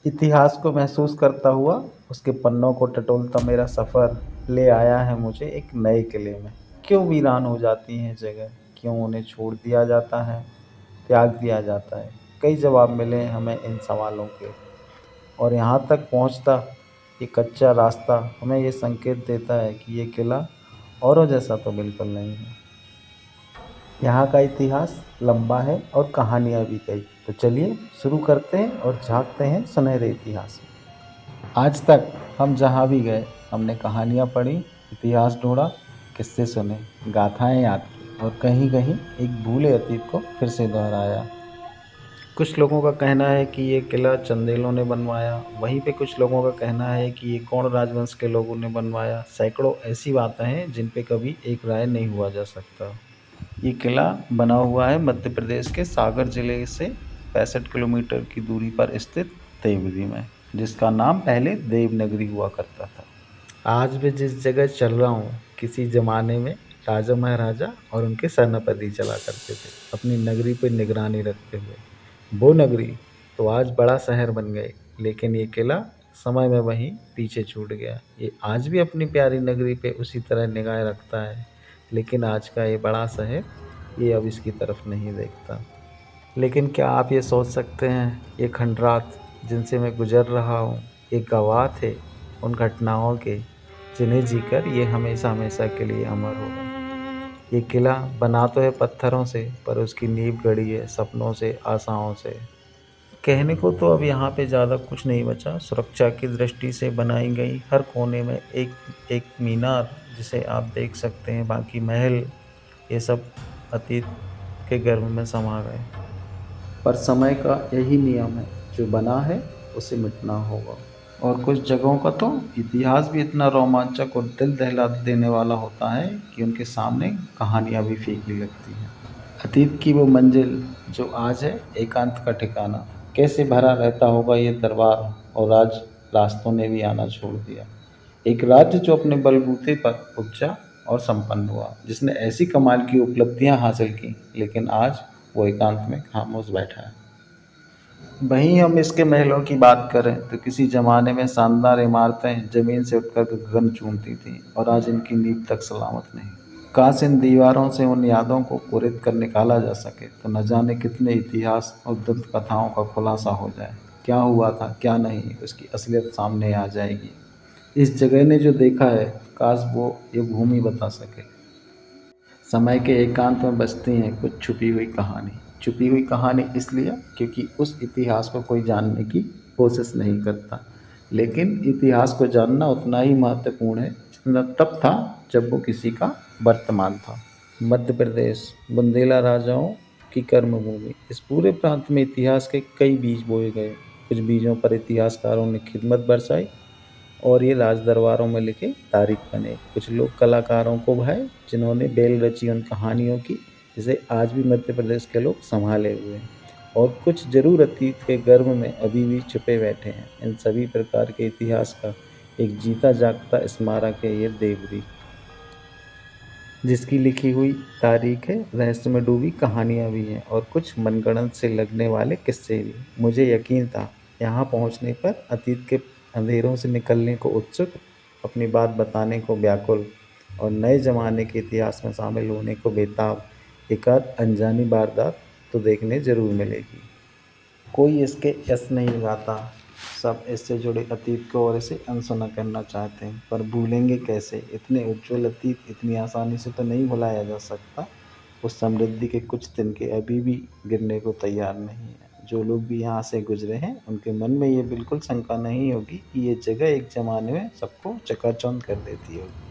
इतिहास को महसूस करता हुआ उसके पन्नों को टटोलता मेरा सफ़र ले आया है मुझे एक नए किले में। क्यों वीरान हो जाती हैं जगह, क्यों उन्हें छोड़ दिया जाता है, त्याग दिया जाता है। कई जवाब मिले हैं हमें इन सवालों के, और यहाँ तक पहुँचता ये कच्चा रास्ता हमें ये संकेत देता है कि ये किला औरों जैसा तो बिल्कुल नहीं है। यहाँ का इतिहास लंबा है और कहानियाँ भी कई। तो चलिए शुरू करते हैं और झाँकते हैं सुनहरे इतिहास में। आज तक हम जहाँ भी गए हमने कहानियाँ पढ़ी, इतिहास ढूंढा, किस्से सुने, गाथाएँ याद की और कहीं कहीं एक भूले अतीत को फिर से दोहराया। कुछ लोगों का कहना है कि ये किला चंदेलों ने बनवाया, वहीं पे कुछ लोगों का कहना है कि ये गौड़ राजवंश के लोगों ने बनवाया। सैकड़ों ऐसी बातें हैं जिन पे कभी एक राय नहीं हुआ जा सकता। ये किला बना हुआ है मध्य प्रदेश के सागर जिले से 65 किलोमीटर की दूरी पर स्थित देवगिरी में, जिसका नाम पहले देवनगरी हुआ करता था। आज भी जिस जगह चल रहा हूँ, किसी ज़माने में राजा महाराजा और उनके सेनापति चला करते थे अपनी नगरी पर निगरानी रखते हुए। वो नगरी तो आज बड़ा शहर बन गई, लेकिन ये किला समय में वहीं पीछे छूट गया। ये आज भी अपनी प्यारी नगरी पे उसी तरह निगाह रखता है, लेकिन आज का ये बड़ा शहर ये अब इसकी तरफ नहीं देखता। लेकिन क्या आप ये सोच सकते हैं, ये खंडरात जिनसे मैं गुजर रहा हूँ, ये गवाह थे उन घटनाओं के जिन्हें जीकर ये हमेशा हमेशा के लिए अमर होगा। ये किला बना तो है पत्थरों से, पर उसकी नींव गड़ी है सपनों से, आशाओं से। कहने को तो अब यहाँ पे ज़्यादा कुछ नहीं बचा। सुरक्षा की दृष्टि से बनाई गई हर कोने में एक एक मीनार जिसे आप देख सकते हैं। बाकी महल ये सब अतीत के गर्भ में समा गए। पर समय का यही नियम है, जो बना है उसे मिटना होगा। और कुछ जगहों का तो इतिहास भी इतना रोमांचक और दिल दहला देने वाला होता है कि उनके सामने कहानियाँ भी फीकी लगती हैं। अतीत की वो मंजिल जो आज है एकांत का ठिकाना, कैसे भरा रहता होगा ये दरबार, और आज रास्तों ने भी आना छोड़ दिया। एक राज्य जो अपने बलबूते पर उपजा और संपन्न हुआ, जिसने ऐसी कमाल की उपलब्धियां हासिल की, लेकिन आज वो एकांत में खामोश बैठा है। वहीं हम इसके महलों की बात करें तो किसी ज़माने में शानदार इमारतें ज़मीन से उठकर गगन चूमती थीं, और आज इनकी नींव तक सलामत नहीं। काश इन दीवारों से उन यादों को पुरित कर निकाला जा सके, तो न जाने कितने इतिहास और दंत कथाओं का खुलासा हो जाए। क्या हुआ था क्या नहीं, उसकी असलियत सामने आ जाएगी। इस जगह ने जो देखा है, काश वो ये भूमि बता सके। समय के एकांत में बसती हैं कुछ छुपी हुई कहानी। छुपी हुई कहानी इसलिए क्योंकि उस इतिहास को कोई जानने की कोशिश नहीं करता, लेकिन इतिहास को जानना उतना ही महत्वपूर्ण है जितना तब था जब वो किसी का वर्तमान था। मध्य प्रदेश बुंदेला राजाओं की कर्मभूमि। इस पूरे प्रांत में इतिहास के कई बीज बोए गए। कुछ बीजों पर इतिहासकारों ने खिदमत बरसाई और ये राज दरबारों में लिखे तारीख बने। कुछ लोग कलाकारों को भाए जिन्होंने बेल रची उन कहानियों की, जिसे आज भी मध्य प्रदेश के लोग संभाले हुए हैं। और कुछ जरूर अतीत के गर्भ में अभी भी छुपे बैठे हैं। इन सभी प्रकार के इतिहास का एक जीता जागता स्मारक है ये देवगिरी, जिसकी लिखी हुई तारीख है, रहस्य में डूबी कहानियाँ भी हैं और कुछ मनगढ़ंत से लगने वाले किस्से भी। मुझे यकीन था यहाँ पहुँचने पर अतीत के अंधेरों से निकलने को उत्सुक, अपनी बात बताने को व्याकुल और नए ज़माने के इतिहास में शामिल होने को बेताब एकाध अनजानी वारदात तो देखने ज़रूर मिलेगी। कोई इसके यश नहीं गाता, सब इससे जुड़े अतीत को और इसे अनसुना करना चाहते हैं, पर भूलेंगे कैसे। इतने उज्ज्वल अतीत इतनी आसानी से तो नहीं भुलाया जा सकता। उस समृद्धि के कुछ तिनके अभी भी गिरने को तैयार नहीं है। जो लोग भी यहाँ से गुजरे हैं उनके मन में ये बिल्कुल शंका नहीं होगी कि ये जगह एक ज़माने में सबको चकाचौंध कर देती होगी।